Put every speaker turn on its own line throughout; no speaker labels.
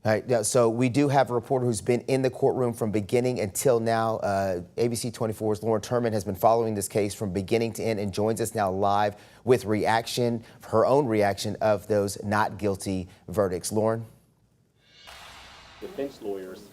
All right, now, so we do have a reporter who's been in the courtroom from beginning until now. ABC 24's Lauren Turman has been following this case from beginning to end and joins us now live with her own reaction of those not guilty verdicts. Lauren?
Defense lawyers.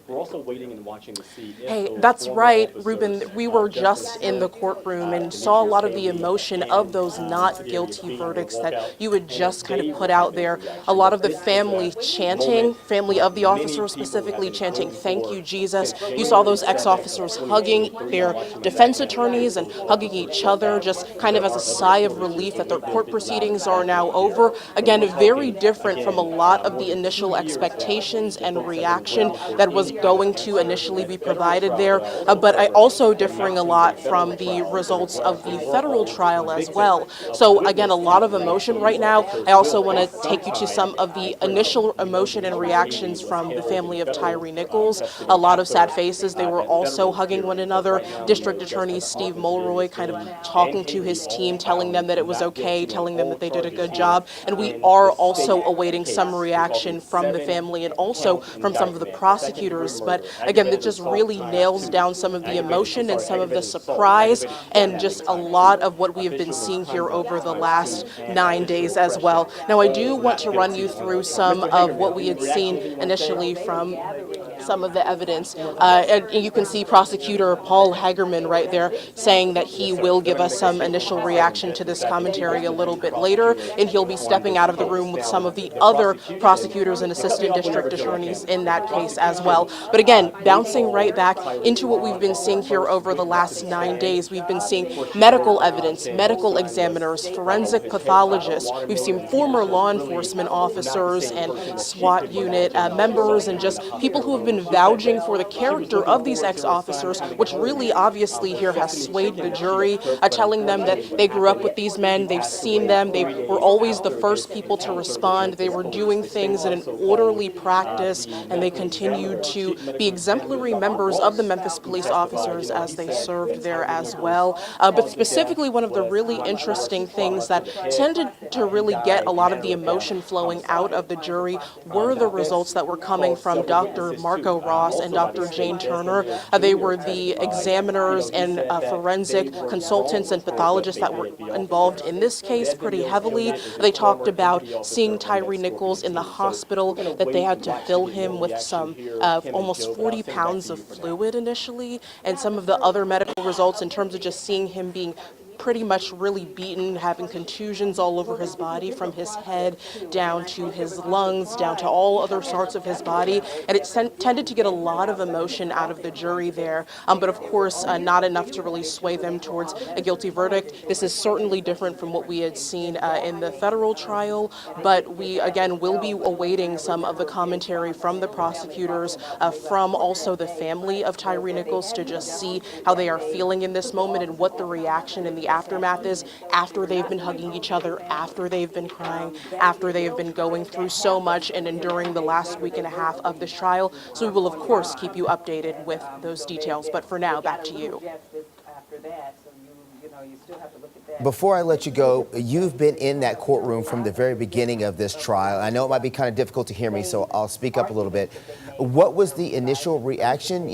We're also waiting and watching to see if
Hey, that's right, Ruben. We were just in the courtroom and saw a lot of the emotion of those not guilty verdicts that you had just kind of put out there. A lot of the family chanting, family of the officers specifically chanting, "Thank you, Jesus." You saw those ex-officers hugging their defense attorneys and hugging each other, just kind of as a sigh of relief that their court proceedings are now over. Again, very different from a lot of the initial expectations and reaction that was going to initially be provided there, but I also differing a lot from the results of the federal trial as well. So again, a lot of emotion right now. I also want to take you to some of the initial emotion and reactions from the family of Tyre Nichols. A lot of sad faces. They were also hugging one another. District Attorney Steve Mulroy kind of talking to his team, telling them that it was okay, telling them that they did a good job. And we are also awaiting some reaction from the family and also from some of the prosecutors. But again, that just really nails down some of the emotion and some of the surprise and just a lot of what we have been seeing here over the last 9 days as well. Now, I do want to run you through some of what we had seen initially from some of the evidence. And you can see Prosecutor Paul Hagerman right there saying that he will give us some initial reaction to this commentary a little bit later, and he'll be stepping out of the room with some of the other prosecutors and assistant district attorneys in that case as well. But again, bouncing right back into what we've been seeing here over the last 9 days, we've been seeing medical evidence, medical examiners, forensic pathologists. We've seen former law enforcement officers and SWAT unit members and just people who have been vouching for the character of these ex-officers, which really obviously here has swayed the jury, telling them that they grew up with these men, they've seen them, they were always the first people to respond, they were doing things in an orderly practice, and they continued to be exemplary members of the Memphis police officers as they served there as well. But specifically, one of the really interesting things that tended to really get a lot of the emotion flowing out of the jury were the results that were coming from Dr. Marco Ross and Dr. Jane Turner. They were the examiners and forensic consultants and pathologists that were involved in this case pretty heavily. They talked about seeing Tyre Nichols in the hospital, that they had to fill him with some almost 40 pounds of fluid initially, and some of the other medical results in terms of just seeing him being pretty much really beaten, having contusions all over his body from his head down to his lungs, down to all other sorts of his body. And it tended to get a lot of emotion out of the jury there. But of course, not enough to really sway them towards a guilty verdict. This is certainly different from what we had seen in the federal trial. But we, again, will be awaiting some of the commentary from the prosecutors, from also the family of Tyre Nichols, to just see how they are feeling in this moment and what the reaction and the aftermath is after they've been hugging each other, after they've been crying, after they have been going through so much and enduring the last week and a half of this trial. So we will, of course, keep you updated with those details. But for now, back to you.
Before I let you go, you've been in that courtroom from the very beginning of this trial. I know it might be kind of difficult to hear me, so I'll speak up a little bit. What was the initial reaction,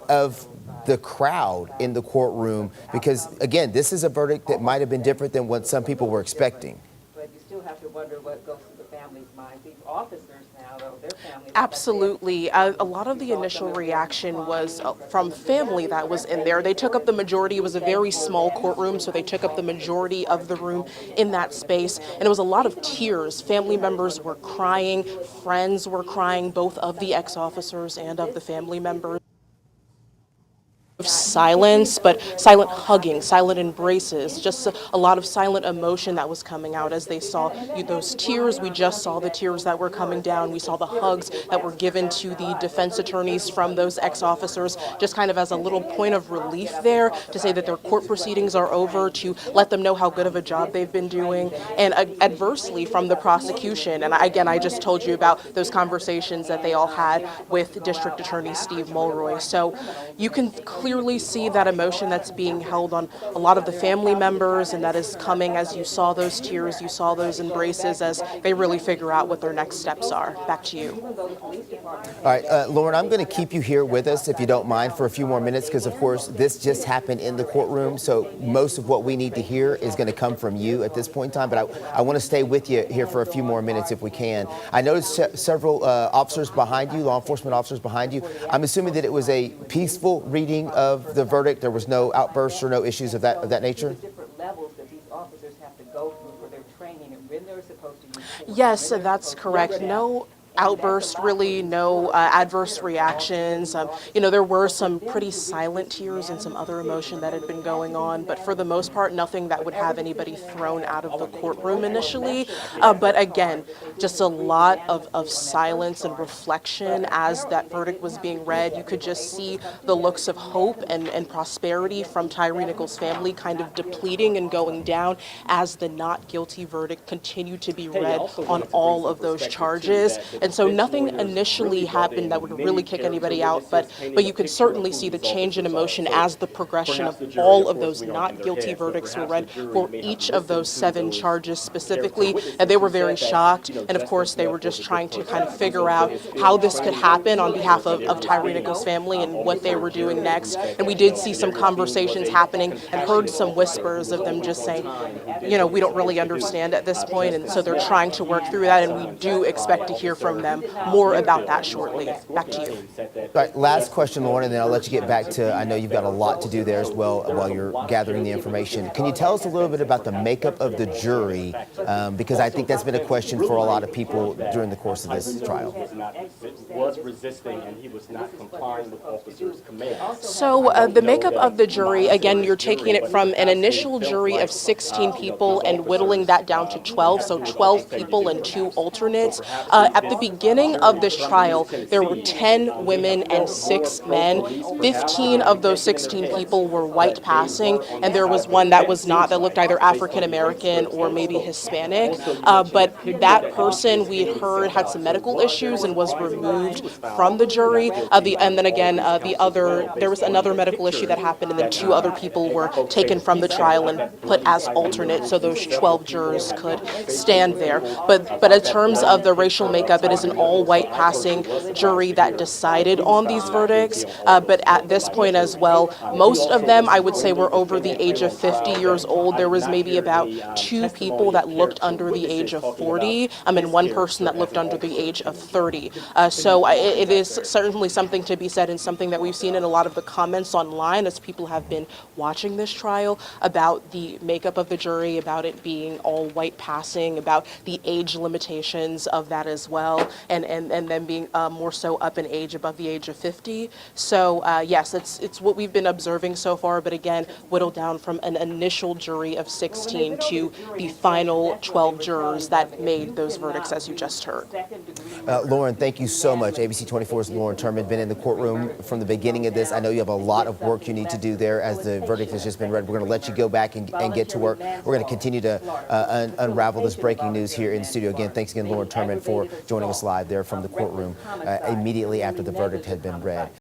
of the crowd in the courtroom? Because, again, this is a verdict that might have been different than what some people were expecting.
But you still have to wonder what goes through the family's mind. These officers now, though, their families...
Absolutely. A lot of the initial reaction was from family that was in there. They took up the majority. It was a very small courtroom, so they took up the majority of the room in that space. And it was a lot of tears. Family members were crying. Friends were crying, both of the ex-officers and of the family members. Silence, but silent hugging, silent embraces, just a lot of silent emotion that was coming out as they saw those tears. We just saw the tears that were coming down. We saw the hugs that were given to the defense attorneys from those ex-officers, just kind of as a little point of relief there to say that their court proceedings are over, to let them know how good of a job they've been doing. And adversely from the prosecution, and again, I just told you about those conversations that they all had with District Attorney Steve Mulroy. So you can clearly see that emotion that's being held on a lot of the family members, and that is coming as you saw those tears, you saw those embraces as they really figure out what their next steps are. Back to you.
All right, Lauren, I'm going to keep you here with us, if you don't mind, for a few more minutes, because, of course, this just happened in the courtroom, so most of what we need to hear is going to come from you at this point in time, but I want to stay with you here for a few more minutes if we can. I noticed several officers behind you, law enforcement officers behind you. I'm assuming that it was a peaceful reading of the verdict. There was no outbursts or no issues of that nature?
Different levels that these officers have to go through for their training and when they're supposed to use force.
Yes, that's correct. No outburst, really, no adverse reactions. There were some pretty silent tears and some other emotion that had been going on, but for the most part, nothing that would have anybody thrown out of the courtroom initially. But again, just a lot of silence and reflection as that verdict was being read. You could just see the looks of hope and prosperity from Tyre Nichols' family kind of depleting and going down as the not guilty verdict continued to be read on all of those charges. And so nothing initially happened that would really kick anybody out, but you could certainly see the change in emotion as the progression of all of those not guilty verdicts were read for each of those 7 charges specifically, and they were very shocked, and of course they were just trying to kind of figure out how this could happen on behalf of Tyre Nichols' family and what they were doing next. And we did see some conversations happening and heard some whispers of them just saying, we don't really understand at this point, and so they're trying to work through that, and we do expect to hear from them more about that shortly. Back to you.
All right, last question, Lauren, and then I'll let you get back to, I know you've got a lot to do there as well while you're gathering the information. Can you tell us a little bit about the makeup of the jury? Because I think that's been a question for a lot of people during the course of this trial.
Was resisting and he was not complying with officers' commands.
So the makeup of the jury, again, you're taking it from an initial jury of 16 people and whittling that down to 12, so 12 people and 2 alternates. At the beginning of this trial, there were 10 women and 6 men. 15 of those 16 people were white passing, and there was one that was not, that looked either African American or maybe Hispanic. But that person, we heard, had some medical issues and was removed from the jury. And then again, there was another medical issue that happened, and then 2 other people were taken from the trial and put as alternate, so those 12 jurors could stand there. But in terms of the racial makeup, it is an all-white passing jury that decided on these verdicts. But at this point as well, most of them, I would say, were over the age of 50 years old. There was maybe about 2 people that looked under the age of 40, and 1 person that looked under the age of 30. So it is certainly something to be said, and something that we've seen in a lot of the comments online as people have been watching this trial about the makeup of the jury, about it being all white passing, about the age limitations of that as well, and them being more so up in age, above the age of 50. So yes, it's what we've been observing so far, but again, whittled down from an initial jury of 16 to the final 12 jurors that made those verdicts, as you just heard.
Lauren, thank you so much. ABC 24's Lauren Turman, been in the courtroom from the beginning of this. I know you have a lot of work you need to do there as the verdict has just been read. We're going to let you go back and get to work. We're going to continue to unravel this breaking news here in the studio. Again, thanks again, Lauren Turman, for joining us live there from the courtroom immediately after the verdict had been read.